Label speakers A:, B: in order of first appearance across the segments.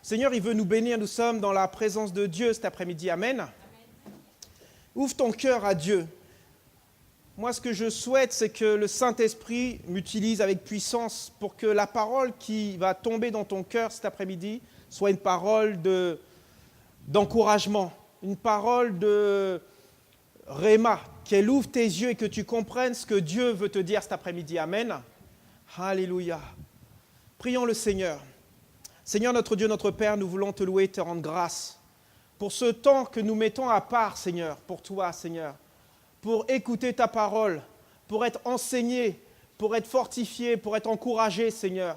A: Seigneur, il veut nous bénir. Nous sommes dans la présence de Dieu cet après-midi. Amen. Ouvre ton cœur à Dieu. Moi, ce que je souhaite, c'est que le Saint-Esprit m'utilise avec puissance pour que la parole qui va tomber dans ton cœur cet après-midi soit une parole d'encouragement, une parole de réma, qu'elle ouvre tes yeux et que tu comprennes ce que Dieu veut te dire cet après-midi. Amen. Alléluia. Prions le Seigneur. Seigneur, notre Dieu, notre Père, nous voulons te louer et te rendre grâce pour ce temps que nous mettons à part, Seigneur, pour toi, Seigneur, pour écouter ta parole, pour être enseigné, pour être fortifié, pour être encouragé, Seigneur,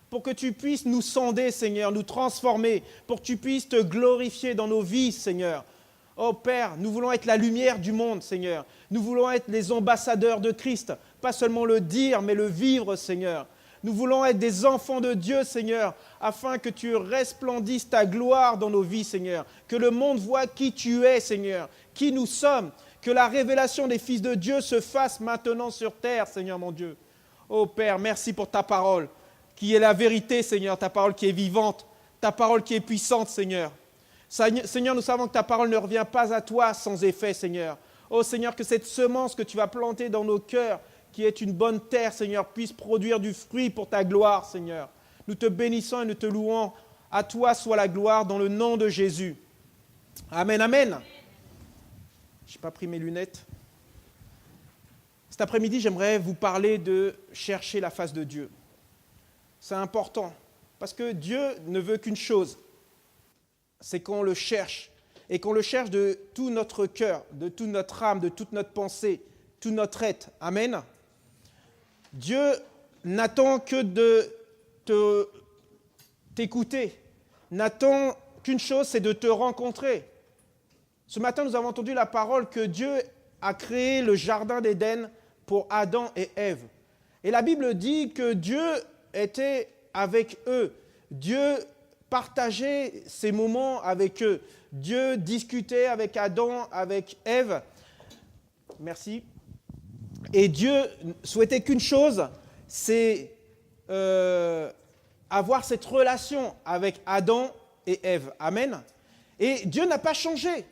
A: pour que tu puisses nous sonder, Seigneur, nous transformer, pour que tu puisses te glorifier dans nos vies, Seigneur. Oh Père, nous voulons être la lumière du monde, Seigneur. Nous voulons être les ambassadeurs de Christ, pas seulement le dire, mais le vivre, Seigneur. Nous voulons être des enfants de Dieu, Seigneur, afin que tu resplendisses ta gloire dans nos vies, Seigneur. Que le monde voit qui tu es, Seigneur, qui nous sommes. Que la révélation des fils de Dieu se fasse maintenant sur terre, Seigneur mon Dieu. Oh Père, merci pour ta parole, qui est la vérité, Seigneur, ta parole qui est vivante, ta parole qui est puissante, Seigneur. Seigneur, nous savons que ta parole ne revient pas à toi sans effet, Seigneur. Oh Seigneur, que cette semence que tu vas planter dans nos cœurs, qui est une bonne terre, Seigneur, puisse produire du fruit pour ta gloire, Seigneur. Nous te bénissons et nous te louons. À toi soit la gloire dans le nom de Jésus. Amen, amen. Je n'ai pas pris mes lunettes. Cet après-midi, j'aimerais vous parler de chercher la face de Dieu. C'est important, parce que Dieu ne veut qu'une chose, c'est qu'on le cherche, et qu'on le cherche de tout notre cœur, de toute notre âme, de toute notre pensée, tout notre être. Amen. Dieu n'attend que de t'écouter, n'attend qu'une chose, c'est de te rencontrer. Ce matin, nous avons entendu la parole que Dieu a créé le jardin d'Éden pour Adam et Ève. Et la Bible dit que Dieu était avec eux. Dieu partageait ces moments avec eux. Dieu discutait avec Adam, avec Ève. Merci. Et Dieu souhaitait qu'une chose, c'est avoir cette relation avec Adam et Ève. Amen. Et Dieu n'a pas changé.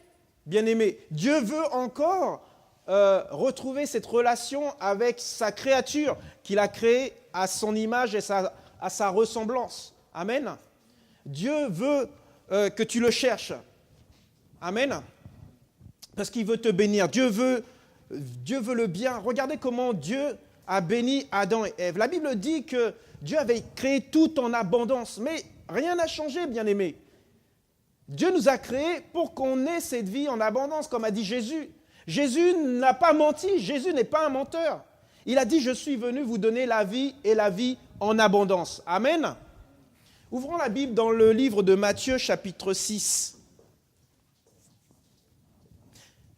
A: Bien-aimé, Dieu veut encore retrouver cette relation avec sa créature qu'il a créée à son image et à sa ressemblance. Amen. Dieu veut que tu le cherches. Amen. Parce qu'il veut te bénir. Dieu veut le bien. Regardez comment Dieu a béni Adam et Ève. La Bible dit que Dieu avait créé tout en abondance, mais rien n'a changé, bien-aimé. Dieu nous a créés pour qu'on ait cette vie en abondance, comme a dit Jésus. Jésus n'a pas menti, Jésus n'est pas un menteur. Il a dit, je suis venu vous donner la vie et la vie en abondance. Amen. Ouvrons la Bible dans le livre de Matthieu, chapitre 6.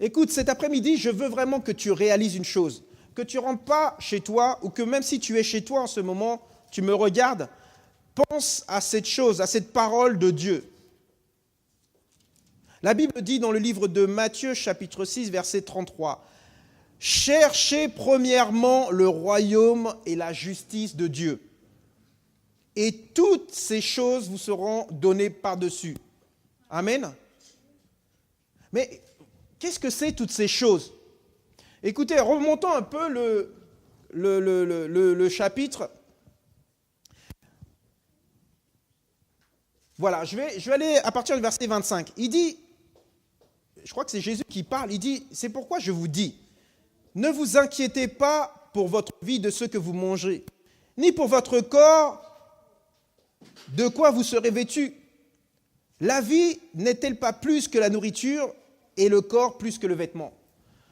A: Écoute, cet après-midi, je veux vraiment que tu réalises une chose. Que tu ne rentres pas chez toi, ou que même si tu es chez toi en ce moment, tu me regardes, pense à cette chose, à cette parole de Dieu. La Bible dit dans le livre de Matthieu, chapitre 6, verset 33, « Cherchez premièrement le royaume et la justice de Dieu, et toutes ces choses vous seront données par-dessus. » Amen. Mais qu'est-ce que c'est toutes ces choses? Écoutez, remontons un peu le chapitre. Voilà, je vais aller à partir du verset 25. Il dit, je crois que c'est Jésus qui parle, il dit, c'est pourquoi je vous dis, ne vous inquiétez pas pour votre vie de ce que vous mangez, ni pour votre corps de quoi vous serez vêtus. La vie n'est-elle pas plus que la nourriture et le corps plus que le vêtement?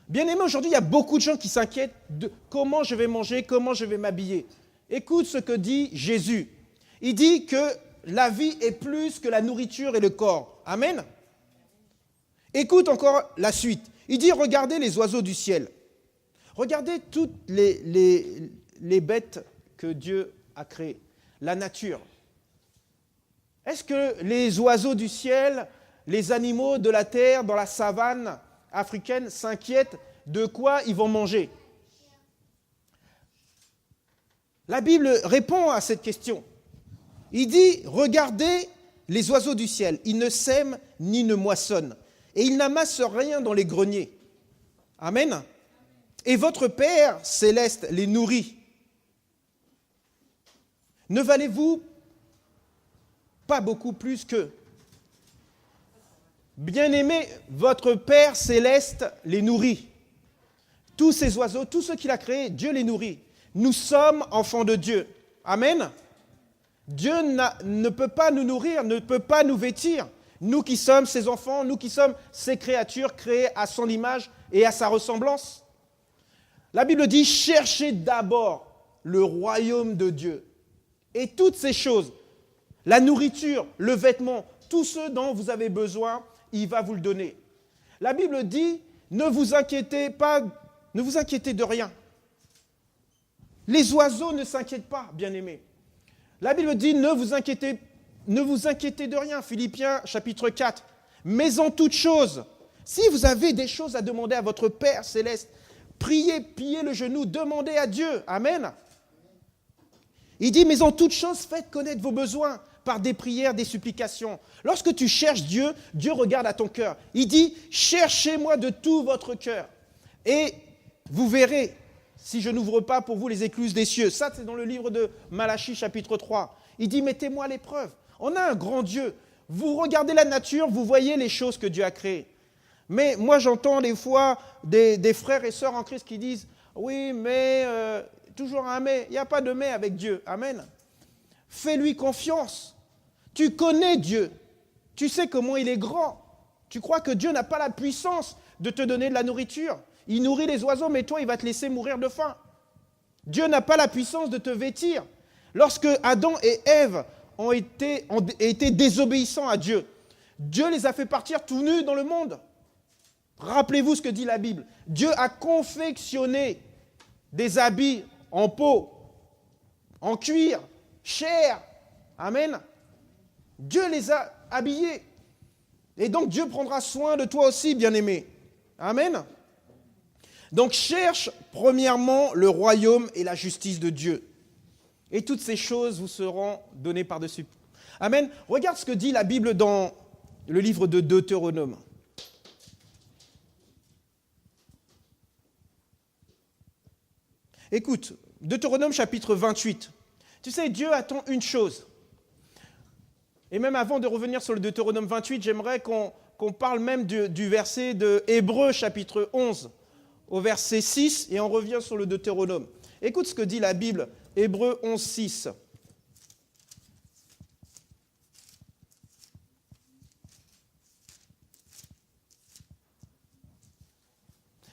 A: Bien-aimé, aujourd'hui, il y a beaucoup de gens qui s'inquiètent de comment je vais manger, comment je vais m'habiller. Écoute ce que dit Jésus. Il dit que la vie est plus que la nourriture et le corps. Amen. Écoute encore la suite. Il dit, regardez les oiseaux du ciel. Regardez toutes les bêtes que Dieu a créées. La nature. Est-ce que les oiseaux du ciel, les animaux de la terre, dans la savane africaine, s'inquiètent de quoi ils vont manger? La Bible répond à cette question. Il dit, regardez les oiseaux du ciel, ils ne sèment ni ne moissonnent, et ils n'amassent rien dans les greniers. Amen. Et votre Père céleste les nourrit. Ne valez-vous pas beaucoup plus qu'eux? Bien-aimés, votre Père céleste les nourrit. Tous ces oiseaux, tous ceux qu'il a créés, Dieu les nourrit. Nous sommes enfants de Dieu. Amen. Dieu ne peut pas nous nourrir, ne peut pas nous vêtir. Nous qui sommes ses enfants, nous qui sommes ses créatures créées à son image et à sa ressemblance. La Bible dit, cherchez d'abord le royaume de Dieu. Et toutes ces choses, la nourriture, le vêtement, tout ce dont vous avez besoin, il va vous le donner. La Bible dit, ne vous inquiétez pas, ne vous inquiétez de rien. Les oiseaux ne s'inquiètent pas, bien-aimés. La Bible dit, ne vous inquiétez de rien. Philippiens chapitre 4. Mais en toute chose, si vous avez des choses à demander à votre Père céleste, priez, pliez le genou, demandez à Dieu. Amen. Il dit, mais en toute chose, faites connaître vos besoins par des prières, des supplications. Lorsque tu cherches Dieu, Dieu regarde à ton cœur. Il dit, cherchez-moi de tout votre cœur. Et vous verrez, si je n'ouvre pas pour vous les écluses des cieux. Ça, c'est dans le livre de Malachie, chapitre 3. Il dit, mettez-moi à l'épreuve. On a un grand Dieu. Vous regardez la nature, vous voyez les choses que Dieu a créées. Mais moi, j'entends des fois des frères et sœurs en Christ qui disent, oui, mais, toujours un mais. Il n'y a pas de mais avec Dieu. Amen. Fais-lui confiance. Tu connais Dieu. Tu sais comment il est grand. Tu crois que Dieu n'a pas la puissance de te donner de la nourriture. Il nourrit les oiseaux, mais toi, il va te laisser mourir de faim. Dieu n'a pas la puissance de te vêtir. Lorsque Adam et Ève ont été désobéissants à Dieu, Dieu les a fait partir tout nus dans le monde. Rappelez-vous ce que dit la Bible. Dieu a confectionné des habits en peau, en cuir, chair. Amen. Dieu les a habillés. Et donc Dieu prendra soin de toi aussi, bien-aimé. Amen. Donc cherche premièrement le royaume et la justice de Dieu. Et toutes ces choses vous seront données par-dessus. Amen. Regarde ce que dit la Bible dans le livre de Deutéronome. Écoute, Deutéronome chapitre 28. Tu sais, Dieu attend une chose. Et même avant de revenir sur le Deutéronome 28, j'aimerais qu'on parle même du verset de Hébreux chapitre 11 au verset 6 et on revient sur le Deutéronome. Écoute ce que dit la Bible, Hébreux 11, 6.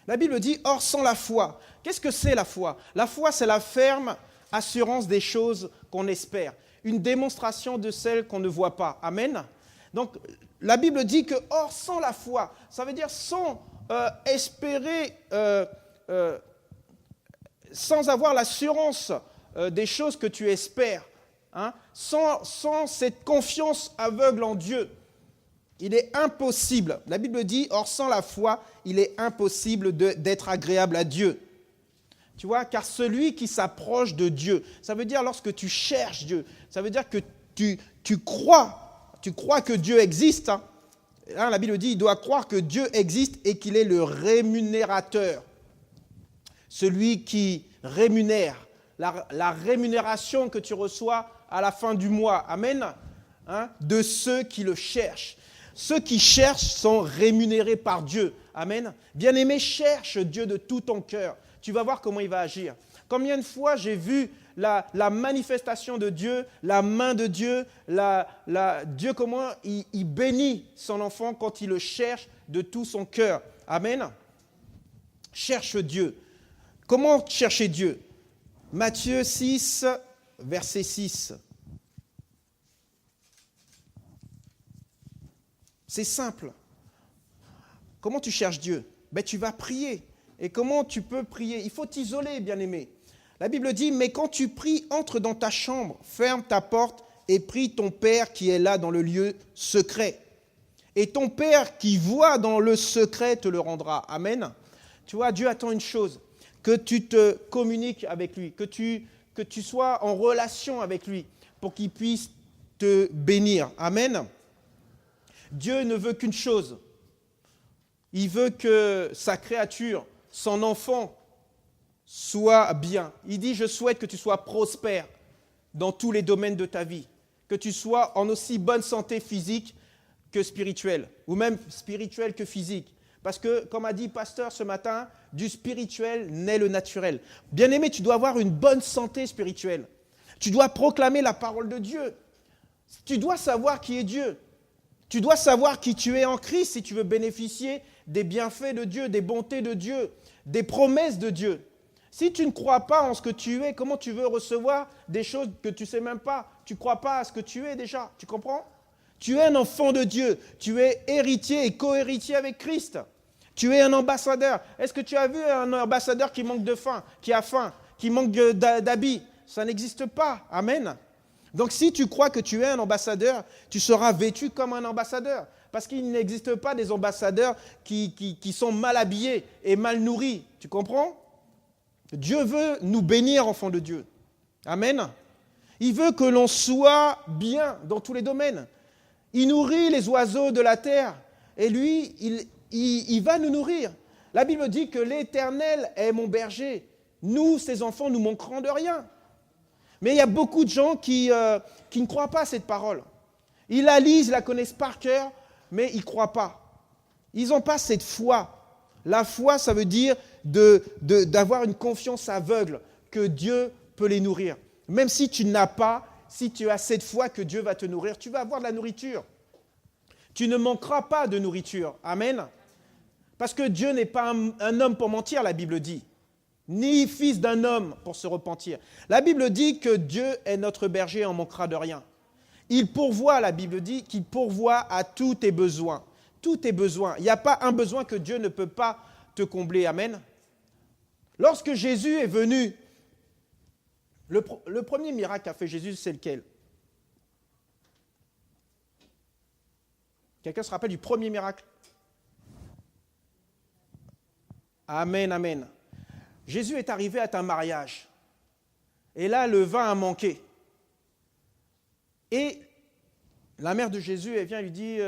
A: La Bible dit, or sans la foi. Qu'est-ce que c'est la foi? La foi, c'est la ferme assurance des choses qu'on espère. Une démonstration de celles qu'on ne voit pas. Amen. Donc, la Bible dit que, or, sans la foi, ça veut dire sans espérer, sans avoir l'assurance des choses que tu espères, hein, sans cette confiance aveugle en Dieu, il est impossible. La Bible dit, or, sans la foi, il est impossible d'être agréable à Dieu. Tu vois, car celui qui s'approche de Dieu, ça veut dire lorsque tu cherches Dieu, ça veut dire que tu crois que Dieu existe. Hein. Là, la Bible dit, il doit croire que Dieu existe et qu'il est le rémunérateur. Celui qui rémunère, la rémunération que tu reçois à la fin du mois. Amen. Hein, de ceux qui le cherchent. Ceux qui cherchent sont rémunérés par Dieu. Amen. Bien-aimé, cherche Dieu de tout ton cœur. Tu vas voir comment il va agir. Combien de fois j'ai vu la manifestation de Dieu, la main de Dieu, Dieu comment il bénit son enfant quand il le cherche de tout son cœur. Amen. Cherche Dieu. Comment chercher Dieu? Matthieu 6, verset 6. C'est simple. Comment tu cherches Dieu? Ben, tu vas prier. Et comment tu peux prier? Il faut t'isoler, bien-aimé. La Bible dit, mais quand tu pries, entre dans ta chambre, ferme ta porte et prie ton Père qui est là dans le lieu secret. Et ton Père qui voit dans le secret te le rendra. Amen. Tu vois, Dieu attend une chose, que tu te communiques avec lui, que tu sois en relation avec lui pour qu'il puisse te bénir. Amen. Dieu ne veut qu'une chose. Il veut que sa créature, son enfant, soit bien. Il dit, je souhaite que tu sois prospère dans tous les domaines de ta vie, que tu sois en aussi bonne santé physique que spirituelle, ou même spirituelle que physique. Parce que, comme a dit pasteur ce matin, du spirituel naît le naturel. Bien-aimé, tu dois avoir une bonne santé spirituelle. Tu dois proclamer la parole de Dieu. Tu dois savoir qui est Dieu. Tu dois savoir qui tu es en Christ si tu veux bénéficier des bienfaits de Dieu, des bontés de Dieu, des promesses de Dieu. Si tu ne crois pas en ce que tu es, comment tu veux recevoir des choses que tu ne sais même pas? Tu ne crois pas à ce que tu es déjà, tu comprends? Tu es un enfant de Dieu, tu es héritier et co-héritier avec Christ. Tu es un ambassadeur. Est-ce que tu as vu un ambassadeur qui manque de faim, qui manque d'habits? Ça n'existe pas. Amen. Donc si tu crois que tu es un ambassadeur, tu seras vêtu comme un ambassadeur. Parce qu'il n'existe pas des ambassadeurs qui sont mal habillés et mal nourris. Tu comprends? Dieu veut nous bénir, enfants de Dieu. Amen. Il veut que l'on soit bien dans tous les domaines. Il nourrit les oiseaux de la terre et lui, il va nous nourrir. La Bible dit que l'Éternel est mon berger. Nous, ses enfants, nous manquerons de rien. Mais il y a beaucoup de gens qui ne croient pas à cette parole. Ils la lisent, la connaissent par cœur, mais ils ne croient pas. Ils n'ont pas cette foi. La foi, ça veut dire d'avoir une confiance aveugle que Dieu peut les nourrir. Même si tu n'as pas, si tu as cette foi que Dieu va te nourrir, tu vas avoir de la nourriture. Tu ne manqueras pas de nourriture. Amen. Parce que Dieu n'est pas un homme pour mentir, la Bible dit. Ni fils d'un homme pour se repentir. La Bible dit que Dieu est notre berger et on ne manquera de rien. Il pourvoit, la Bible dit, qu'il pourvoit à tous tes besoins. Tous tes besoins. Il n'y a pas un besoin que Dieu ne peut pas te combler. Amen. Lorsque Jésus est venu, le premier miracle qu'a fait Jésus, c'est lequel? Quelqu'un se rappelle du premier miracle? Amen, amen. Jésus est arrivé à un mariage. Et là, le vin a manqué. Et la mère de Jésus, elle vient lui dit,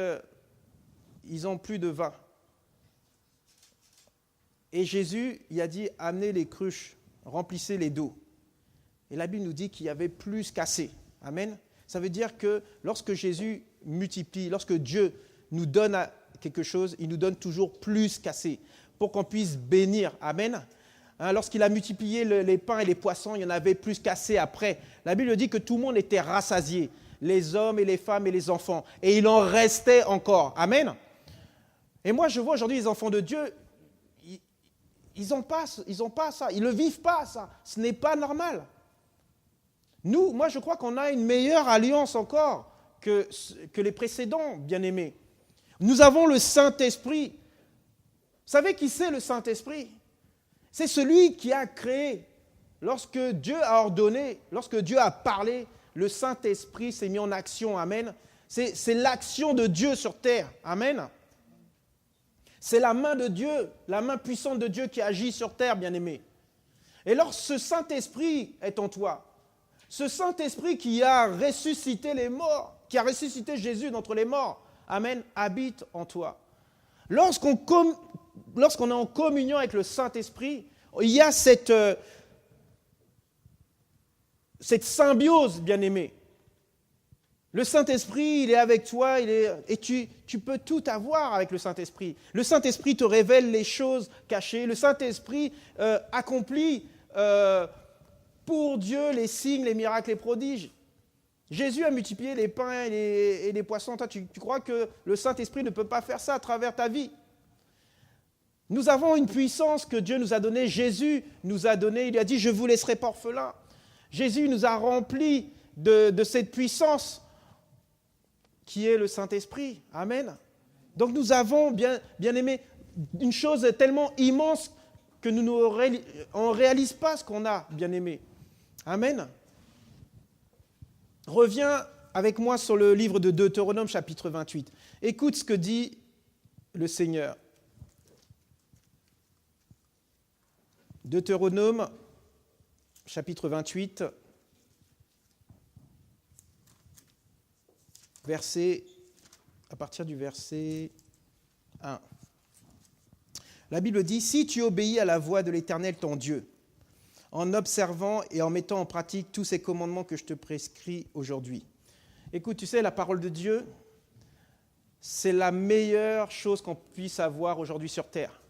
A: ils n'ont plus de vin. Et Jésus, il a dit, amenez les cruches, remplissez les dos. Et la Bible nous dit qu'il y avait plus qu'assez. Amen. Ça veut dire que lorsque Jésus multiplie, lorsque Dieu nous donne quelque chose, il nous donne toujours plus qu'assez pour qu'on puisse bénir. Amen. Lorsqu'il a multiplié les pains et les poissons, il y en avait plus qu'assez après. La Bible dit que tout le monde était rassasié, les hommes et les femmes et les enfants. Et il en restait encore. Amen. Et moi, je vois aujourd'hui les enfants de Dieu, ils n'ont pas ça, ils ne le vivent pas ça. Ce n'est pas normal. Nous, moi, je crois qu'on a une meilleure alliance encore que les précédents, bien-aimés. Nous avons le Saint-Esprit. Vous savez qui c'est le Saint-Esprit? C'est celui qui a créé. Lorsque Dieu a ordonné, lorsque Dieu a parlé, le Saint-Esprit s'est mis en action. Amen. C'est l'action de Dieu sur terre. Amen. C'est la main de Dieu, la main puissante de Dieu qui agit sur terre, bien-aimé. Et lorsque ce Saint-Esprit est en toi, ce Saint-Esprit qui a ressuscité les morts, qui a ressuscité Jésus d'entre les morts, amen, habite en toi. Lorsqu'on est en communion avec le Saint-Esprit, il y a cette symbiose, bien-aimé. Le Saint-Esprit, il est avec toi, et tu peux tout avoir avec le Saint-Esprit. Le Saint-Esprit te révèle les choses cachées. Le Saint-Esprit accomplit pour Dieu les signes, les miracles, les prodiges. Jésus a multiplié les pains et les poissons. Toi, tu crois que le Saint-Esprit ne peut pas faire ça à travers ta vie? Nous avons une puissance que Dieu nous a donnée. Jésus nous a donné, il a dit, je ne vous laisserai pas orphelins. Jésus nous a remplis de cette puissance qui est le Saint-Esprit. Amen. Donc nous avons, bien aimé, une chose tellement immense que nous ne réalise pas ce qu'on a, bien aimé. Amen. Reviens avec moi sur le livre de Deutéronome, chapitre 28. Écoute ce que dit le Seigneur. Deutéronome, chapitre 28, verset à partir du verset 1. La Bible dit « Si tu obéis à la voix de l'Éternel ton Dieu, en observant et en mettant en pratique tous ces commandements que je te prescris aujourd'hui. » Écoute, tu sais, la parole de Dieu, c'est la meilleure chose qu'on puisse avoir aujourd'hui sur terre.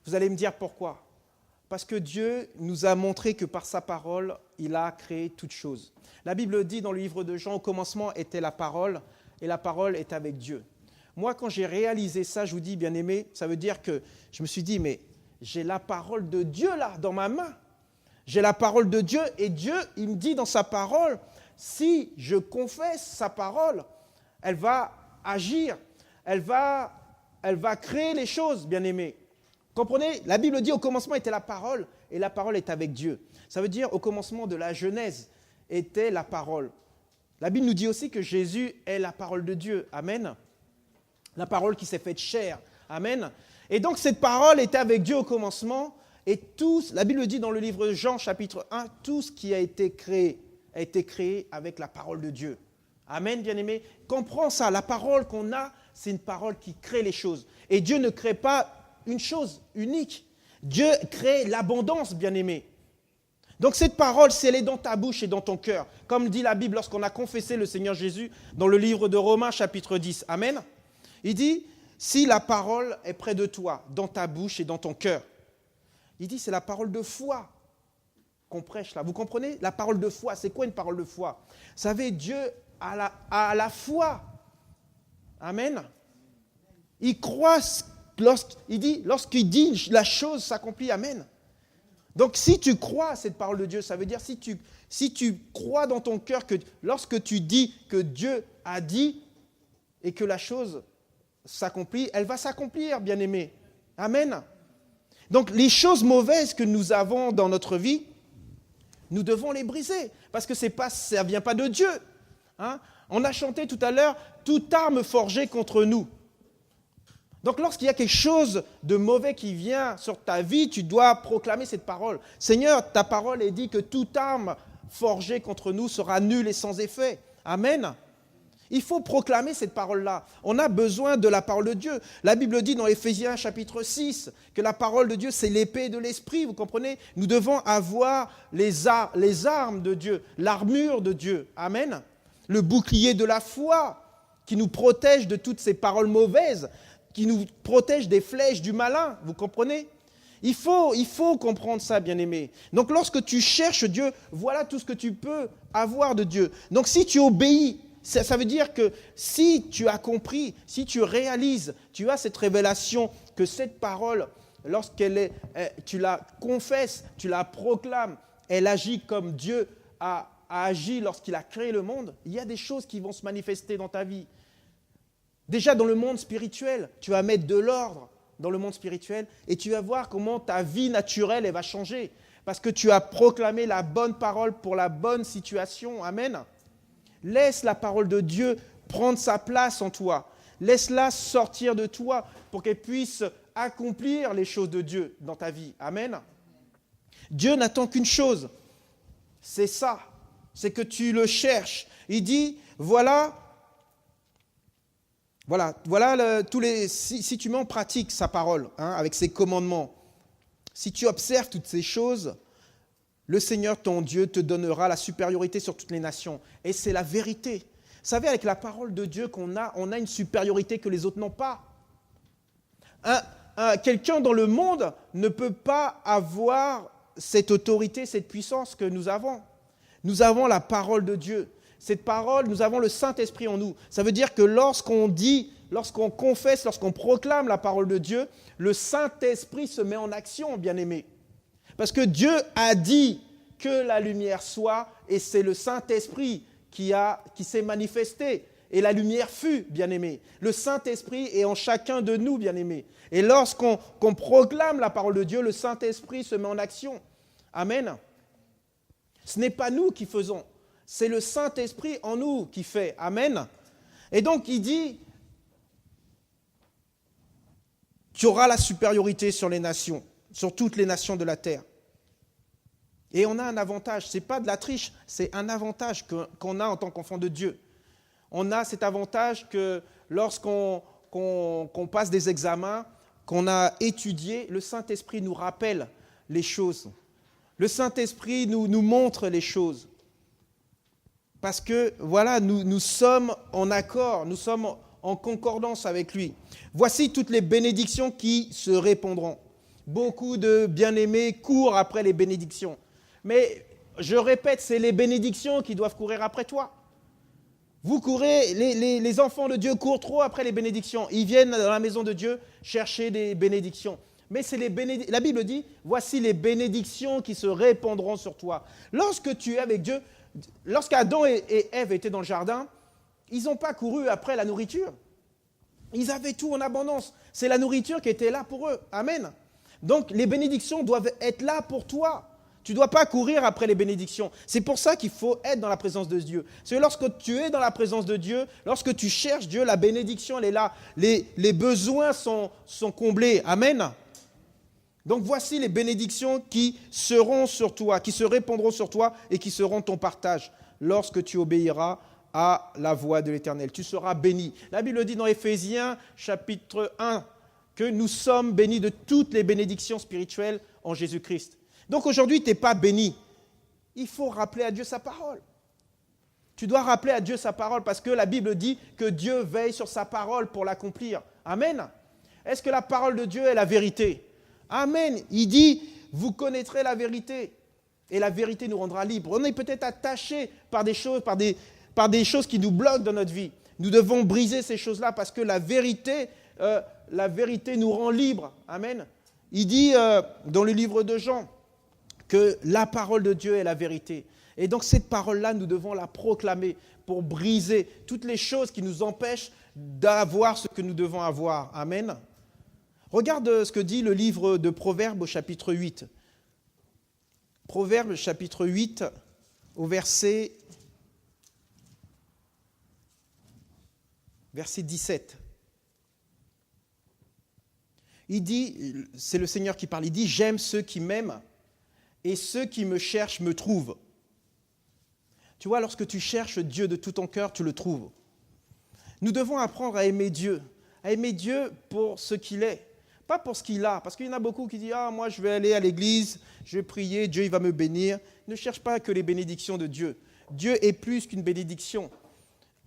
A: Vous allez me dire pourquoi ? Parce que Dieu nous a montré que par sa parole, il a créé toutes choses. La Bible dit dans le livre de Jean, au commencement était la parole, et la parole est avec Dieu. Moi, quand j'ai réalisé ça, je vous dis, bien-aimé, ça veut dire que je me suis dit, mais j'ai la parole de Dieu là, dans ma main. J'ai la parole de Dieu, et Dieu, il me dit dans sa parole, si je confesse sa parole, elle va agir, elle va créer les choses, bien-aimé. Comprenez ? La Bible dit, au commencement était la parole, et la parole est avec Dieu. Ça veut dire, au commencement de la Genèse, était la parole. La Bible nous dit aussi que Jésus est la parole de Dieu. Amen. La parole qui s'est faite chair. Amen. Et donc, cette parole était avec Dieu au commencement. Et tout, la Bible dit dans le livre de Jean, chapitre 1, tout ce qui a été créé avec la parole de Dieu. Amen, bien-aimé. Comprends ça. La parole qu'on a, c'est une parole qui crée les choses. Et Dieu ne crée pas une chose unique. Dieu crée l'abondance, bien-aimé. Donc cette parole, si elle est dans ta bouche et dans ton cœur, comme dit la Bible lorsqu'on a confessé le Seigneur Jésus dans le livre de Romains, chapitre 10. Amen. Il dit, si la parole est près de toi, dans ta bouche et dans ton cœur, il dit, c'est la parole de foi qu'on prêche là. Vous comprenez ? La parole de foi, c'est quoi une parole de foi ? Vous savez, Dieu a la foi. Amen. Il croit, lorsqu'il dit la chose s'accomplit. Amen. Donc si tu crois à cette parole de Dieu, ça veut dire si tu crois dans ton cœur que lorsque tu dis que Dieu a dit et que la chose s'accomplit, elle va s'accomplir, bien-aimé. Amen. Donc les choses mauvaises que nous avons dans notre vie, nous devons les briser parce que ça ne vient pas de Dieu. Hein? On a chanté tout à l'heure, toute arme forgée contre nous. Donc lorsqu'il y a quelque chose de mauvais qui vient sur ta vie, tu dois proclamer cette parole. Seigneur, ta parole est dit que toute arme forgée contre nous sera nulle et sans effet. Amen. Il faut proclamer cette parole-là. On a besoin de la parole de Dieu. La Bible dit dans Éphésiens chapitre 6 que la parole de Dieu, c'est l'épée de l'esprit. Vous comprenez ? Nous devons avoir les armes de Dieu, l'armure de Dieu. Amen. Le bouclier de la foi qui nous protège de toutes ces paroles mauvaises, qui nous protège des flèches du malin, vous comprenez ? Il faut comprendre ça, bien-aimé. Donc lorsque tu cherches Dieu, voilà tout ce que tu peux avoir de Dieu. Donc si tu obéis, ça veut dire que si tu as compris, si tu réalises, tu as cette révélation que cette parole, tu la confesses, tu la proclames, elle agit comme Dieu a agi lorsqu'il a créé le monde, il y a des choses qui vont se manifester dans ta vie. Déjà dans le monde spirituel, tu vas mettre de l'ordre dans le monde spirituel et tu vas voir comment ta vie naturelle elle va changer parce que tu as proclamé la bonne parole pour la bonne situation. Amen. Laisse la parole de Dieu prendre sa place en toi. Laisse-la sortir de toi pour qu'elle puisse accomplir les choses de Dieu dans ta vie. Amen. Dieu n'attend qu'une chose, c'est ça, c'est que tu le cherches. Il dit, voilà si tu mets en pratique sa parole, avec ses commandements, si tu observes toutes ces choses, le Seigneur ton Dieu te donnera la supériorité sur toutes les nations. Et c'est la vérité. Vous savez, avec la parole de Dieu on a une supériorité que les autres n'ont pas. Quelqu'un dans le monde ne peut pas avoir cette autorité, cette puissance que nous avons. Nous avons la parole de Dieu. Cette parole, nous avons le Saint-Esprit en nous. Ça veut dire que lorsqu'on dit, lorsqu'on confesse, lorsqu'on proclame la parole de Dieu, le Saint-Esprit se met en action, bien-aimé. Parce que Dieu a dit que la lumière soit, et c'est le Saint-Esprit qui s'est manifesté. Et la lumière fut, bien-aimé. Le Saint-Esprit est en chacun de nous, bien-aimé. Et lorsqu'on proclame la parole de Dieu, le Saint-Esprit se met en action. Amen. Ce n'est pas nous qui faisons. C'est le Saint-Esprit en nous qui fait. Amen. Et donc, il dit, tu auras la supériorité sur les nations, sur toutes les nations de la terre. Et on a un avantage. Ce n'est pas de la triche, c'est un avantage qu'on a en tant qu'enfant de Dieu. on a cet avantage que lorsqu'on passe des examens, qu'on a étudié, le Saint-Esprit nous rappelle les choses. Le Saint-Esprit nous montre les choses. Parce que, voilà, nous sommes en accord, nous sommes en concordance avec lui. Voici toutes les bénédictions qui se répondront. Beaucoup de bien-aimés courent après les bénédictions. Mais, je répète, c'est les bénédictions qui doivent courir après toi. Vous courez, les enfants de Dieu courent trop après les bénédictions. Ils viennent dans la maison de Dieu chercher des bénédictions. Mais c'est la Bible dit, voici les bénédictions qui se répandront sur toi. Lorsque tu es avec Dieu, lorsqu'Adam et Ève étaient dans le jardin, ils n'ont pas couru après la nourriture. Ils avaient tout en abondance. C'est la nourriture qui était là pour eux. Amen. Donc les bénédictions doivent être là pour toi. Tu ne dois pas courir après les bénédictions. C'est pour ça qu'il faut être dans la présence de Dieu. C'est lorsque tu es dans la présence de Dieu, lorsque tu cherches Dieu, la bénédiction, elle est là. Les besoins sont comblés. Amen. Donc voici les bénédictions qui seront sur toi, qui se répandront sur toi et qui seront ton partage lorsque tu obéiras à la voix de l'Éternel. Tu seras béni. La Bible dit dans Éphésiens chapitre 1 que nous sommes bénis de toutes les bénédictions spirituelles en Jésus-Christ. Donc aujourd'hui, tu n'es pas béni. Il faut rappeler à Dieu sa parole. Tu dois rappeler à Dieu sa parole parce que la Bible dit que Dieu veille sur sa parole pour l'accomplir. Amen. Est-ce que la parole de Dieu est la vérité? Amen. Il dit, vous connaîtrez la vérité et la vérité nous rendra libres. On est peut-être attaché par des choses qui nous bloquent dans notre vie. Nous devons briser ces choses-là parce que la vérité nous rend libres. Amen. Il dit dans le livre de Jean que la parole de Dieu est la vérité. Et donc cette parole-là, nous devons la proclamer pour briser toutes les choses qui nous empêchent d'avoir ce que nous devons avoir. Amen. Regarde ce que dit le livre de Proverbes au chapitre 8. Proverbes chapitre 8 au verset 17. Il dit, c'est le Seigneur qui parle, il dit « J'aime ceux qui m'aiment et ceux qui me cherchent me trouvent. » Tu vois, lorsque tu cherches Dieu de tout ton cœur, tu le trouves. Nous devons apprendre à aimer Dieu pour ce qu'il est, pas pour ce qu'il a. Parce qu'il y en a beaucoup qui disent « Ah, moi je vais aller à l'église, je vais prier, Dieu il va me bénir. » Ne cherche pas que les bénédictions de Dieu. Dieu est plus qu'une bénédiction.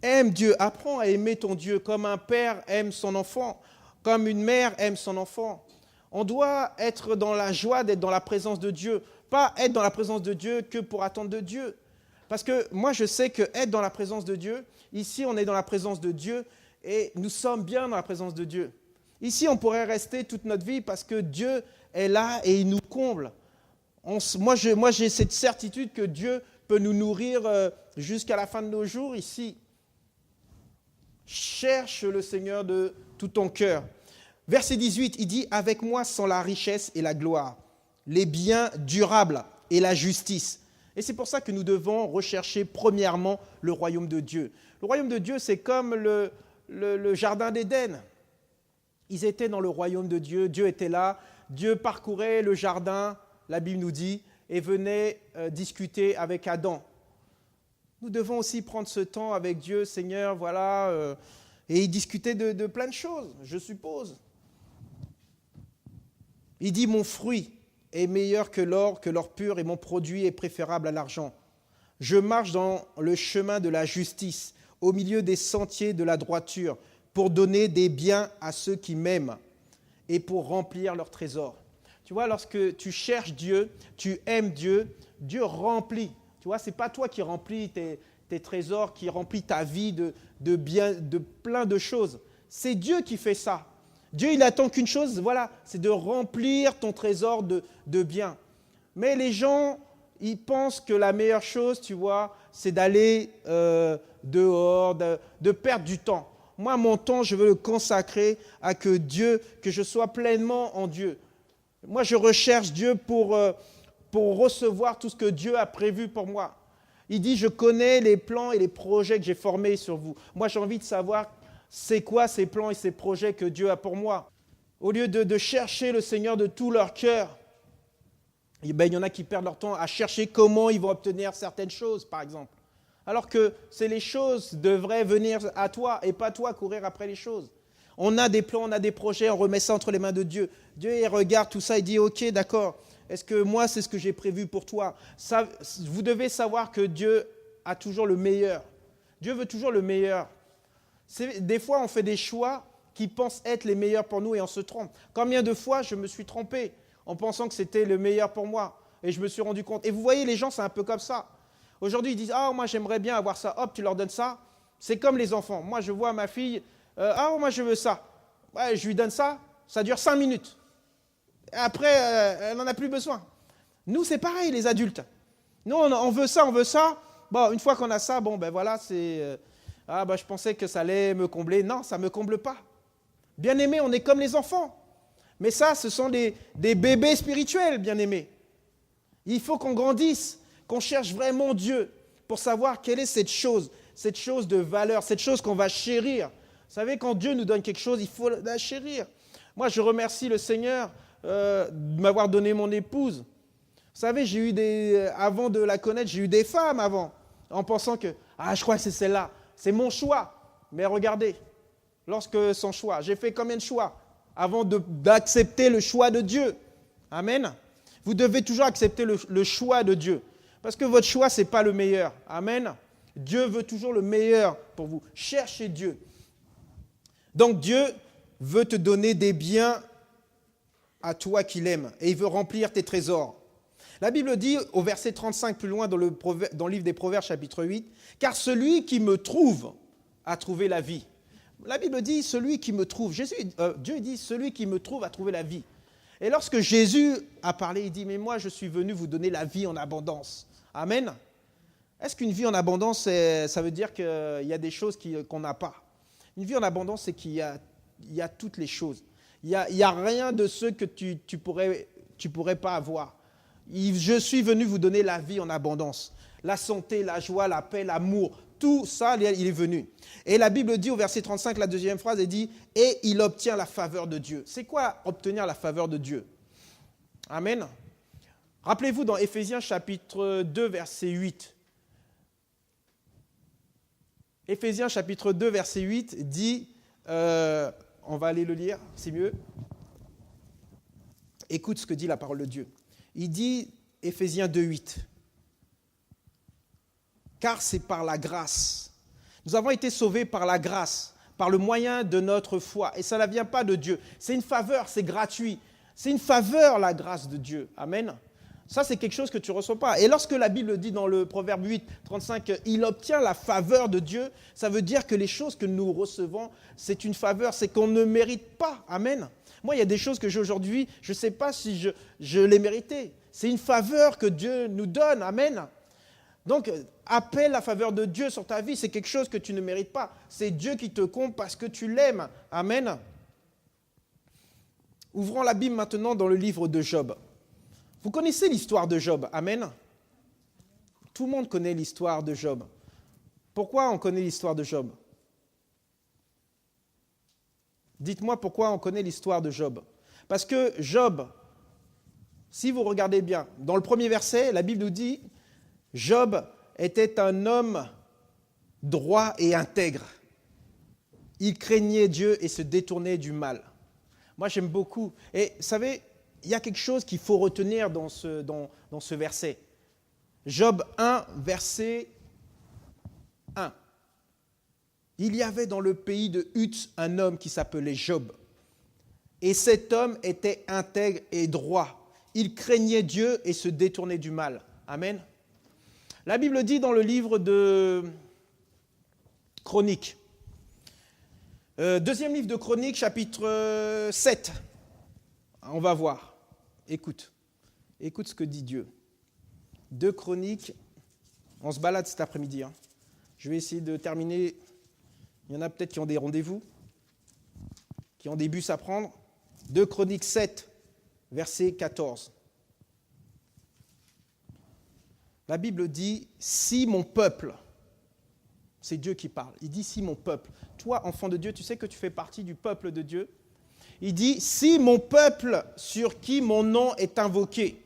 A: Aime Dieu, apprends à aimer ton Dieu comme un père aime son enfant, comme une mère aime son enfant. On doit être dans la joie d'être dans la présence de Dieu, pas être dans la présence de Dieu que pour attendre de Dieu. Parce que moi, je sais qu'être dans la présence de Dieu, ici, on est dans la présence de Dieu et nous sommes bien dans la présence de Dieu. Ici, on pourrait rester toute notre vie parce que Dieu est là et il nous comble. Moi, j'ai cette certitude que Dieu peut nous nourrir jusqu'à la fin de nos jours ici. Cherche le Seigneur de tout ton cœur. Verset 18, il dit « Avec moi sont la richesse et la gloire, les biens durables et la justice. » Et c'est pour ça que nous devons rechercher premièrement le royaume de Dieu. Le royaume de Dieu, c'est comme le jardin d'Éden. Ils étaient dans le royaume de Dieu, Dieu était là, Dieu parcourait le jardin, la Bible nous dit, et venait discuter avec Adam. Nous devons aussi prendre ce temps avec Dieu, Seigneur, voilà, et discuter de plein de choses, je suppose. Il dit, mon fruit est meilleur que l'or pur, et mon produit est préférable à l'argent. Je marche dans le chemin de la justice, au milieu des sentiers de la droiture, pour donner des biens à ceux qui m'aiment et pour remplir leurs trésors. Tu vois, lorsque tu cherches Dieu, tu aimes Dieu, Dieu remplit. Tu vois, ce n'est pas toi qui remplis tes trésors, qui remplit ta vie de biens, de plein de choses. C'est Dieu qui fait ça. Dieu, il attend qu'une chose, voilà, c'est de remplir ton trésor de biens. Mais les gens, ils pensent que la meilleure chose, tu vois, c'est d'aller dehors, de perdre du temps. Moi, mon temps, je veux le consacrer à que je sois pleinement en Dieu. Moi, je recherche Dieu pour recevoir tout ce que Dieu a prévu pour moi. Il dit, je connais les plans et les projets que j'ai formés sur vous. Moi, j'ai envie de savoir c'est quoi ces plans et ces projets que Dieu a pour moi. Au lieu de chercher le Seigneur de tout leur cœur, il y en a qui perdent leur temps à chercher comment ils vont obtenir certaines choses, par exemple. Alors que c'est les choses devraient venir à toi et pas toi courir après les choses. On a des plans, on a des projets, on remet ça entre les mains de Dieu. Dieu, il regarde tout ça, il dit, ok, d'accord, est-ce que moi, c'est ce que j'ai prévu pour toi? Ça, vous devez savoir que Dieu a toujours le meilleur. Dieu veut toujours le meilleur. Des fois, on fait des choix qui pensent être les meilleurs pour nous et on se trompe. Combien de fois je me suis trompé en pensant que c'était le meilleur pour moi et je me suis rendu compte. Et vous voyez, les gens, c'est un peu comme ça. Aujourd'hui, ils disent, ah, moi, j'aimerais bien avoir ça. Hop, tu leur donnes ça. C'est comme les enfants. Moi, je vois ma fille, ah, moi, je veux ça. Ouais, je lui donne ça. Ça dure 5 minutes. Et après, elle n'en a plus besoin. Nous, c'est pareil, les adultes. Nous, on veut ça, on veut ça. Bon, une fois qu'on a ça, bon, ben voilà, c'est... je pensais que ça allait me combler. Non, ça ne me comble pas. Bien-aimés, on est comme les enfants. Mais ça, ce sont des bébés spirituels, bien-aimés. Il faut qu'on grandisse, qu'on cherche vraiment Dieu pour savoir quelle est cette chose de valeur, cette chose qu'on va chérir. Vous savez, quand Dieu nous donne quelque chose, il faut la chérir. Moi, je remercie le Seigneur de m'avoir donné mon épouse. Vous savez, avant de la connaître, j'ai eu des femmes avant, en pensant que, je crois que c'est celle-là, c'est mon choix. Mais regardez, lorsque son choix, j'ai fait combien de choix avant d'accepter le choix de Dieu? Amen. Vous devez toujours accepter le choix de Dieu. Parce que votre choix, ce n'est pas le meilleur. Amen. Dieu veut toujours le meilleur pour vous. Cherchez Dieu. Donc Dieu veut te donner des biens à toi qu'il aime. Et il veut remplir tes trésors. La Bible dit, au verset 35 plus loin dans le livre des Proverbes chapitre 8, « Car celui qui me trouve a trouvé la vie. » La Bible dit, celui qui me trouve. Dieu dit, celui qui me trouve a trouvé la vie. Et lorsque Jésus a parlé, il dit, mais moi je suis venu vous donner la vie en abondance. Amen. Est-ce qu'une vie en abondance, ça veut dire qu'il y a des choses qu'on n'a pas? Une vie en abondance, c'est qu'il y a toutes les choses. Il n'y a rien de ce que tu pourrais pas avoir. Je suis venu vous donner la vie en abondance. La santé, la joie, la paix, l'amour, tout ça, il est venu. Et la Bible dit au verset 35, la deuxième phrase, elle dit « Et il obtient la faveur de Dieu ». C'est quoi obtenir la faveur de Dieu? Amen. Rappelez-vous dans Éphésiens chapitre 2, verset 8. Éphésiens chapitre 2, verset 8 dit, on va aller le lire, c'est mieux. Écoute ce que dit la parole de Dieu. Il dit, Éphésiens 2, 8. Car c'est par la grâce. Nous avons été sauvés par la grâce, par le moyen de notre foi. Et ça ne vient pas de Dieu. C'est une faveur, c'est gratuit. C'est une faveur, la grâce de Dieu. Amen. Ça, c'est quelque chose que tu ne reçois pas. Et lorsque la Bible dit dans le Proverbe 8, 35, il obtient la faveur de Dieu, ça veut dire que les choses que nous recevons, c'est une faveur, c'est qu'on ne mérite pas. Amen. Moi, il y a des choses que j'ai aujourd'hui, je ne sais pas si je les méritais. C'est une faveur que Dieu nous donne. Amen. Donc, appelle la faveur de Dieu sur ta vie, c'est quelque chose que tu ne mérites pas. C'est Dieu qui te comble parce que tu l'aimes. Amen. Ouvrons la Bible maintenant dans le livre de Job. Vous connaissez l'histoire de Job. Amen. Tout le monde connaît l'histoire de Job. Pourquoi on connaît l'histoire de Job? Dites-moi pourquoi on connaît l'histoire de Job. Parce que Job, si vous regardez bien, dans le premier verset, la Bible nous dit Job était un homme droit et intègre. Il craignait Dieu et se détournait du mal. Moi, j'aime beaucoup. Et vous savez, il y a quelque chose qu'il faut retenir dans ce verset. Job 1, verset 1. Il y avait dans le pays de Uz un homme qui s'appelait Job. Et cet homme était intègre et droit. Il craignait Dieu et se détournait du mal. Amen. La Bible dit dans le livre de Chroniques, deuxième livre de Chroniques, chapitre 7. On va voir. Écoute ce que dit Dieu. 2 Chroniques, on se balade cet après-midi. Je vais essayer de terminer. Il y en a peut-être qui ont des rendez-vous, qui ont des bus à prendre. 2 Chroniques 7, verset 14. La Bible dit, si mon peuple, c'est Dieu qui parle, il dit si mon peuple, toi enfant de Dieu, tu sais que tu fais partie du peuple de Dieu. Il dit, si mon peuple sur qui mon nom est invoqué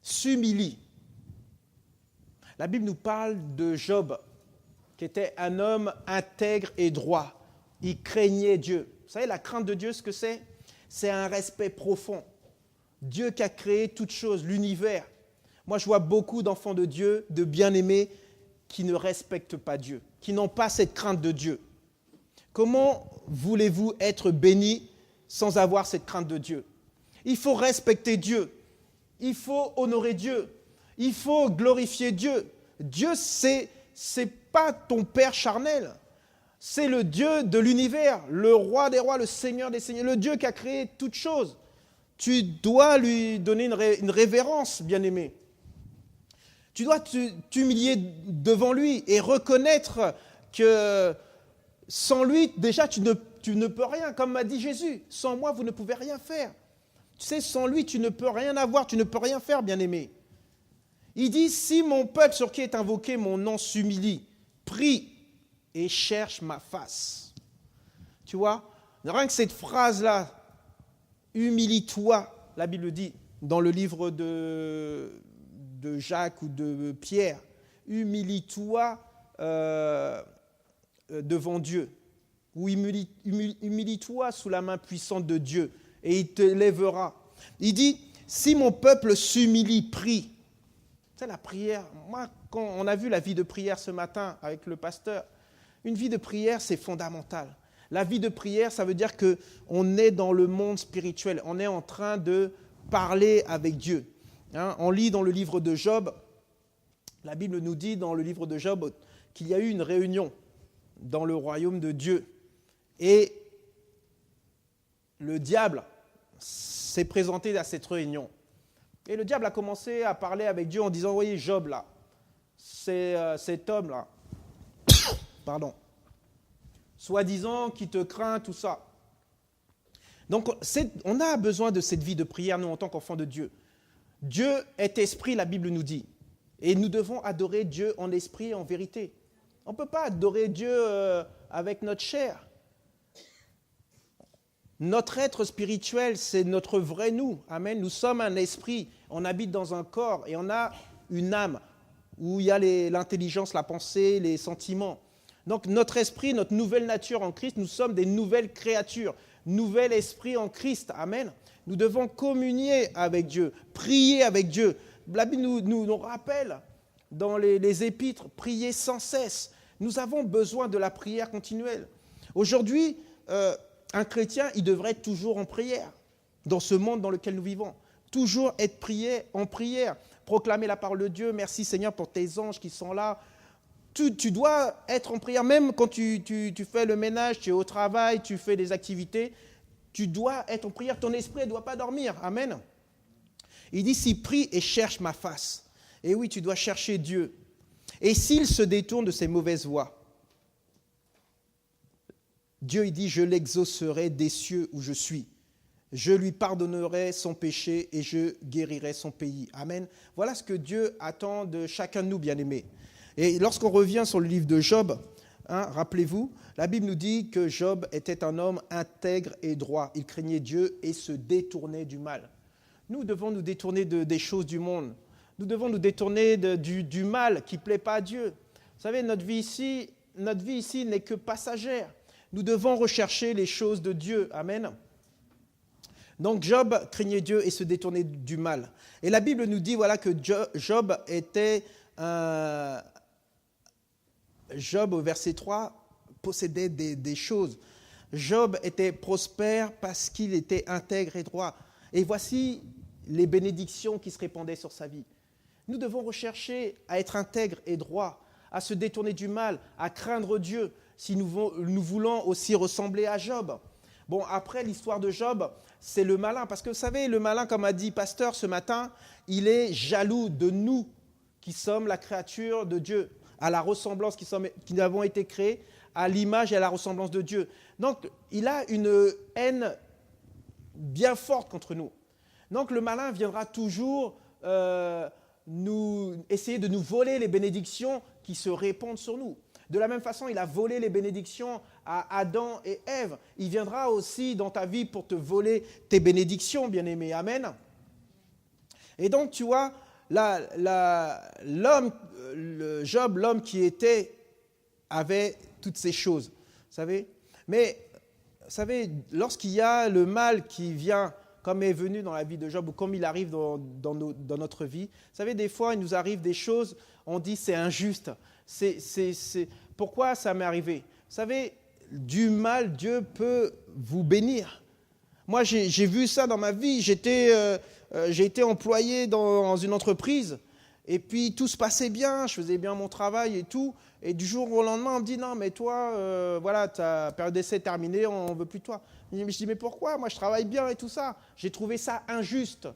A: s'humilie, La Bible nous parle de Job, qui était un homme intègre et droit. Il craignait Dieu. Vous savez, la crainte de Dieu, ce que c'est? C'est un respect profond. Dieu qui a créé toutes choses, l'univers. Moi, je vois beaucoup d'enfants de Dieu, de bien-aimés, qui ne respectent pas Dieu, qui n'ont pas cette crainte de Dieu. Comment voulez-vous être bénis sans avoir cette crainte de Dieu? Il faut respecter Dieu. Il faut honorer Dieu. Il faut glorifier Dieu. Dieu, c'est pas ton père charnel. C'est le Dieu de l'univers, le roi des rois, le Seigneur des seigneurs, le Dieu qui a créé toutes choses. Tu dois lui donner une révérence, bien-aimé. Tu dois t'humilier devant lui et reconnaître que sans lui, déjà, tu ne peux rien. Comme m'a dit Jésus, sans moi, vous ne pouvez rien faire. Tu sais, sans lui, tu ne peux rien avoir, tu ne peux rien faire, bien-aimé. Il dit, si mon peuple sur qui est invoqué mon nom s'humilie, prie et cherche ma face. Tu vois, rien que cette phrase-là, humilie-toi, la Bible dit, dans le livre de Jacques ou de Pierre, humilie-toi devant Dieu, ou humilie-toi sous la main puissante de Dieu, et il te lèvera. Il dit, si mon peuple s'humilie, prie. C'est la prière. Moi, quand on a vu la vie de prière ce matin avec le pasteur, une vie de prière, c'est fondamental. La vie de prière, ça veut dire qu'on est dans le monde spirituel, on est en train de parler avec Dieu. On lit dans le livre de Job, la Bible nous dit dans le livre de Job qu'il y a eu une réunion dans le royaume de Dieu. Et le diable s'est présenté à cette réunion. Et le diable a commencé à parler avec Dieu en disant, voyez Job là, c'est cet homme là, pardon, soi-disant qui te craint, tout ça. Donc on a besoin de cette vie de prière, nous en tant qu'enfants de Dieu. Dieu est esprit, la Bible nous dit. Et nous devons adorer Dieu en esprit et en vérité. On ne peut pas adorer Dieu avec notre chair. Notre être spirituel, c'est notre vrai nous. Amen. Nous sommes un esprit, on habite dans un corps et on a une âme où il y a l'intelligence, la pensée, les sentiments. Donc notre esprit, notre nouvelle nature en Christ, nous sommes des nouvelles créatures, nouvel esprit en Christ. Amen. Nous devons communier avec Dieu, prier avec Dieu. La Bible nous rappelle dans les épîtres, prier sans cesse. Nous avons besoin de la prière continuelle. Aujourd'hui, un chrétien, il devrait être toujours en prière dans ce monde dans lequel nous vivons. Toujours être en prière, proclamer la parole de Dieu. Merci Seigneur pour tes anges qui sont là. Tu dois être en prière, même quand tu fais le ménage, tu es au travail, tu fais des activités. Tu dois être en prière, ton esprit ne doit pas dormir. Amen. Il dit, si prie et cherche ma face. Et oui, tu dois chercher Dieu. Et s'il se détourne de ses mauvaises voies, Dieu, il dit, je l'exaucerai des cieux où je suis. Je lui pardonnerai son péché et je guérirai son pays. Amen. Voilà ce que Dieu attend de chacun de nous, bien-aimés. Et lorsqu'on revient sur le livre de Job, rappelez-vous, la Bible nous dit que Job était un homme intègre et droit. Il craignait Dieu et se détournait du mal. Nous devons nous détourner des choses du monde. Nous devons nous détourner du mal qui ne plaît pas à Dieu. Vous savez, notre vie ici n'est que passagère. Nous devons rechercher les choses de Dieu. Amen. Donc Job craignait Dieu et se détournait du mal. Et la Bible nous dit voilà, que Job était Job, au verset 3, possédait des choses. Job était prospère parce qu'il était intègre et droit. Et voici les bénédictions qui se répandaient sur sa vie. Nous devons rechercher à être intègre et droit, à se détourner du mal, à craindre Dieu, si nous voulons aussi ressembler à Job. Bon, après l'histoire de Job, c'est le malin. Parce que vous savez, le malin, comme a dit Pasteur ce matin, il est jaloux de nous qui sommes la créature de Dieu, à la ressemblance qui avons été créés, à l'image et à la ressemblance de Dieu. Donc, il a une haine bien forte contre nous. Donc, le malin viendra toujours essayer de nous voler les bénédictions qui se répandent sur nous. De la même façon, il a volé les bénédictions à Adam et Ève. Il viendra aussi dans ta vie pour te voler tes bénédictions, bien-aimé. Amen. Et donc, tu vois, Job, l'homme qui était, avait toutes ces choses. Vous savez? Mais, vous savez, lorsqu'il y a le mal qui vient, comme est venu dans la vie de Job, ou comme il arrive dans notre vie, vous savez, des fois, il nous arrive des choses, on dit c'est injuste. Pourquoi ça m'est arrivé? Vous savez, du mal, Dieu peut vous bénir. Moi, j'ai vu ça dans ma vie. J'ai été employé dans une entreprise et puis tout se passait bien. Je faisais bien mon travail et tout. Et du jour au lendemain, on me dit non, mais toi, voilà, ta période d'essai est terminée, on ne veut plus de toi. Je dis mais pourquoi? Moi, je travaille bien et tout ça. J'ai trouvé ça injuste.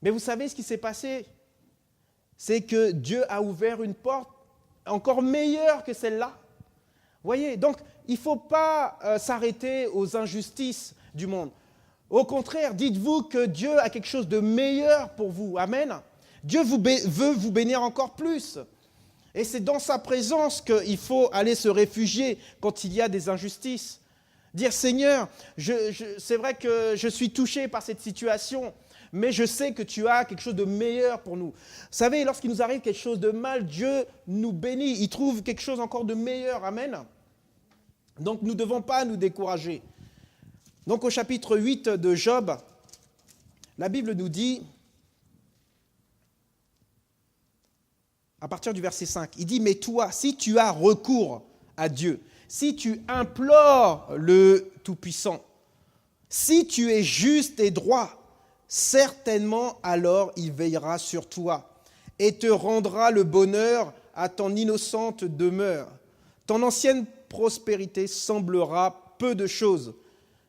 A: Mais vous savez ce qui s'est passé? C'est que Dieu a ouvert une porte encore meilleure que celle-là. Vous voyez, donc il ne faut pas s'arrêter aux injustices du monde. Au contraire, dites-vous que Dieu a quelque chose de meilleur pour vous. Amen. Dieu veut vous bénir encore plus. Et c'est dans sa présence qu'il faut aller se réfugier quand il y a des injustices. Dire Seigneur, c'est vrai que je suis touché par cette situation, mais je sais que tu as quelque chose de meilleur pour nous. Vous savez, lorsqu'il nous arrive quelque chose de mal, Dieu nous bénit. Il trouve quelque chose encore de meilleur. Amen. Donc nous ne devons pas nous décourager. Donc au chapitre 8 de Job, la Bible nous dit, à partir du verset 5, il dit « Mais toi, si tu as recours à Dieu, si tu implores le Tout-Puissant, si tu es juste et droit, certainement alors il veillera sur toi et te rendra le bonheur à ton innocente demeure. Ton ancienne prospérité semblera peu de choses.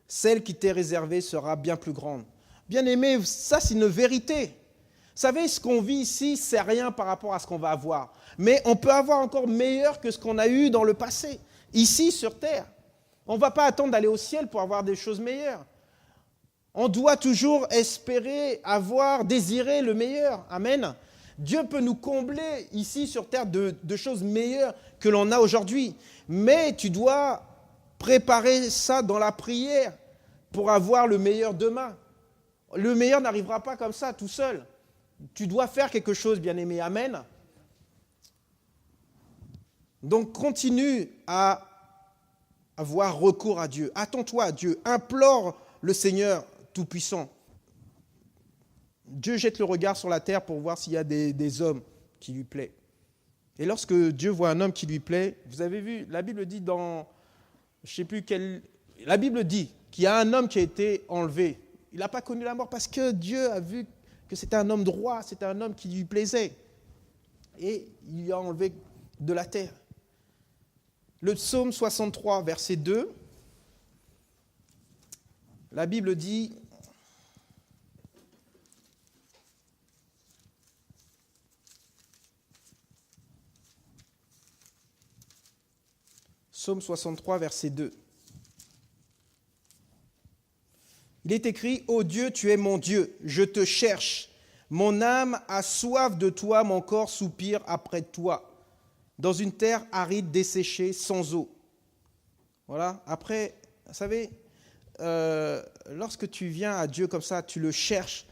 A: Celle qui t'est réservée sera bien plus grande. » Bien-aimés, ça c'est une vérité. Vous savez, ce qu'on vit ici, c'est rien par rapport à ce qu'on va avoir. Mais on peut avoir encore meilleur que ce qu'on a eu dans le passé, ici sur terre. On ne va pas attendre d'aller au ciel pour avoir des choses meilleures. On doit toujours espérer avoir, désirer le meilleur. Amen. Dieu peut nous combler ici sur terre de choses meilleures que l'on a aujourd'hui. Mais tu dois préparer ça dans la prière pour avoir le meilleur demain. Le meilleur n'arrivera pas comme ça, tout seul. Tu dois faire quelque chose, bien-aimé. Amen. Donc, continue à avoir recours à Dieu. Attends-toi à Dieu. Implore le Seigneur Tout-Puissant. Dieu jette le regard sur la terre pour voir s'il y a des hommes qui lui plaisent. Et lorsque Dieu voit un homme qui lui plaît, vous avez vu, la Bible dit dans, je ne sais plus quel, la Bible dit qu'il y a un homme qui a été enlevé. Il n'a pas connu la mort parce que Dieu a vu que c'était un homme droit, c'était un homme qui lui plaisait. Et il lui a enlevé de la terre. Le psaume 63, verset 2, la Bible dit, psaume 63, verset 2. Il est écrit « Ô Dieu, tu es mon Dieu, je te cherche. Mon âme a soif de toi, mon corps soupire après toi. Dans une terre aride, desséchée, sans eau. » Voilà. Après, vous savez, lorsque tu viens à Dieu comme ça, tu le cherches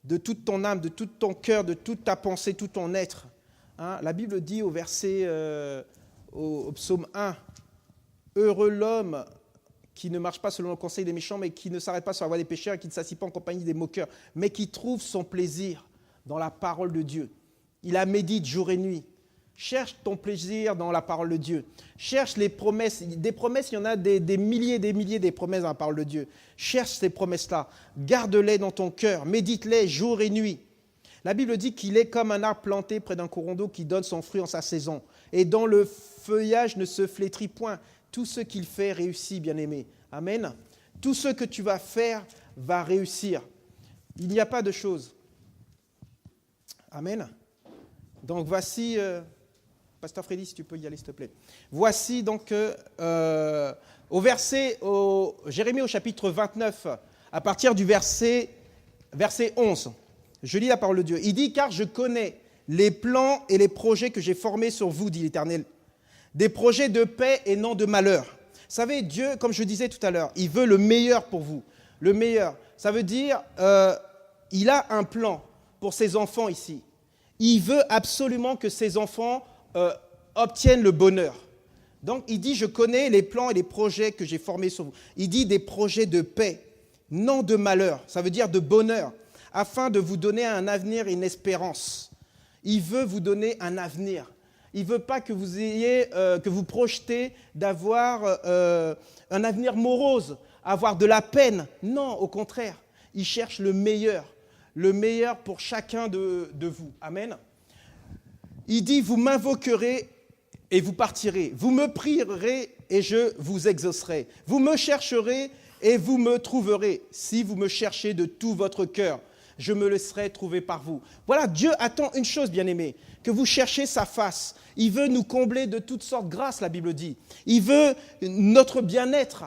A: de toute ton âme, de tout ton cœur, de toute ta pensée, tout ton être. Hein, la Bible dit au verset, au psaume 1, « Heureux l'homme qui ne marche pas selon le conseil des méchants, mais qui ne s'arrête pas sur la voie des pécheurs et qui ne s'assied pas en compagnie des moqueurs, mais qui trouve son plaisir dans la parole de Dieu. Il la médite jour et nuit. » Cherche ton plaisir dans la parole de Dieu. Cherche les promesses. Des promesses, il y en a des milliers des promesses dans la parole de Dieu. Cherche ces promesses-là. Garde-les dans ton cœur. Médite-les jour et nuit. La Bible dit qu'il est comme un arbre planté près d'un courant d'eau qui donne son fruit en sa saison. Et dont le feuillage ne se flétrit point. Tout ce qu'il fait réussit, bien-aimé. Amen. Tout ce que tu vas faire va réussir. Il n'y a pas de chose. Amen. Donc voici... Pasteur Freddy, si tu peux y aller, s'il te plaît. Voici donc au Jérémie au chapitre 29, à partir du verset 11. Je lis la parole de Dieu. Il dit « Car je connais les plans et les projets que j'ai formés sur vous, dit l'Éternel. Des projets de paix et non de malheur. » Vous savez, Dieu, comme je disais tout à l'heure, il veut le meilleur pour vous. Le meilleur. Ça veut dire, il a un plan pour ses enfants ici. Il veut absolument que ses enfants obtiennent le bonheur. Donc, il dit, je connais les plans et les projets que j'ai formés sur vous. Il dit des projets de paix, non de malheur. Ça veut dire de bonheur, afin de vous donner un avenir et une espérance. Il veut vous donner un avenir. Il ne veut pas que vous que vous projetez d'avoir un avenir morose, avoir de la peine. Non, au contraire, il cherche le meilleur pour chacun de vous. Amen. Il dit, vous m'invoquerez et vous partirez. Vous me prierez et je vous exaucerai. Vous me chercherez et vous me trouverez. Si vous me cherchez de tout votre cœur, je me laisserai trouver par vous. Voilà, Dieu attend une chose, bien-aimés, que vous cherchiez sa face. Il veut nous combler de toutes sortes de grâces, la Bible dit. Il veut notre bien-être.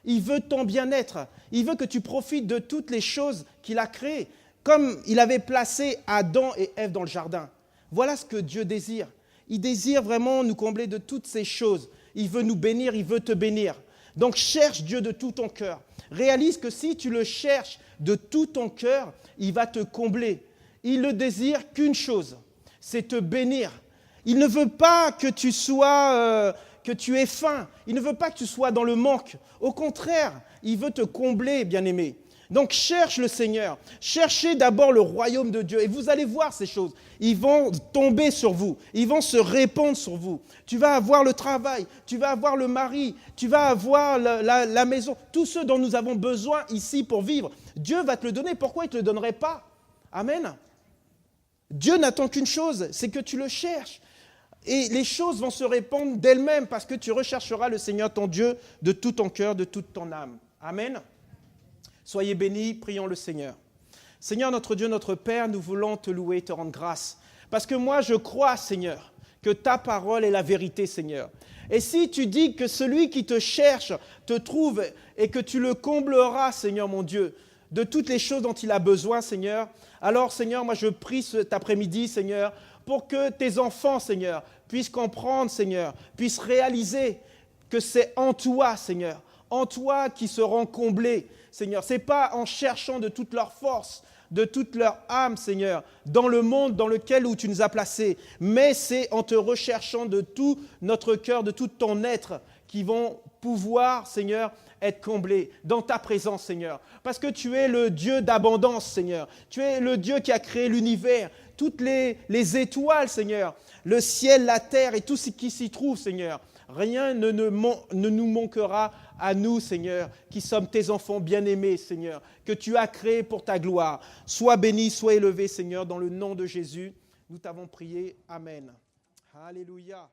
A: Il veut ton bien-être. Il veut que tu profites de toutes les choses qu'il a créées, comme il avait placé Adam et Ève dans le jardin. Voilà ce que Dieu désire. Il désire vraiment nous combler de toutes ces choses. Il veut nous bénir, il veut te bénir. Donc cherche Dieu de tout ton cœur. Réalise que si tu le cherches de tout ton cœur, il va te combler. Il ne désire qu'une chose, c'est te bénir. Il ne veut pas que tu aies faim. Il ne veut pas que tu sois dans le manque. Au contraire, il veut te combler, bien-aimé. Donc cherche le Seigneur. Cherchez d'abord le royaume de Dieu et vous allez voir ces choses. Ils vont tomber sur vous. Ils vont se répandre sur vous. Tu vas avoir le travail, tu vas avoir le mari, tu vas avoir la maison. Tout ce dont nous avons besoin ici pour vivre, Dieu va te le donner. Pourquoi il ne te le donnerait pas? Amen. Dieu n'attend qu'une chose, c'est que tu le cherches. Et les choses vont se répandre d'elles-mêmes parce que tu rechercheras le Seigneur ton Dieu de tout ton cœur, de toute ton âme. Amen. Soyez bénis, prions le Seigneur. Seigneur, notre Dieu, notre Père, nous voulons te louer, te rendre grâce. Parce que moi, je crois, Seigneur, que ta parole est la vérité, Seigneur. Et si tu dis que celui qui te cherche te trouve et que tu le combleras, Seigneur mon Dieu, de toutes les choses dont il a besoin, Seigneur, alors, Seigneur, moi, je prie cet après-midi, Seigneur, pour que tes enfants, Seigneur, puissent comprendre, Seigneur, puissent réaliser que c'est en toi, Seigneur, en toi qui seront comblés, Seigneur. Ce n'est pas en cherchant de toute leur force, de toute leur âme, Seigneur, dans le monde dans lequel où tu nous as placés, mais c'est en te recherchant de tout notre cœur, de tout ton être, qui vont pouvoir, Seigneur, être comblés dans ta présence, Seigneur. Parce que tu es le Dieu d'abondance, Seigneur. Tu es le Dieu qui a créé l'univers, toutes les étoiles, Seigneur, le ciel, la terre et tout ce qui s'y trouve, Seigneur. Rien ne nous manquera à nous, Seigneur, qui sommes tes enfants bien-aimés, Seigneur, que tu as créés pour ta gloire. Sois béni, sois élevé, Seigneur, dans le nom de Jésus. Nous t'avons prié. Amen. Alléluia.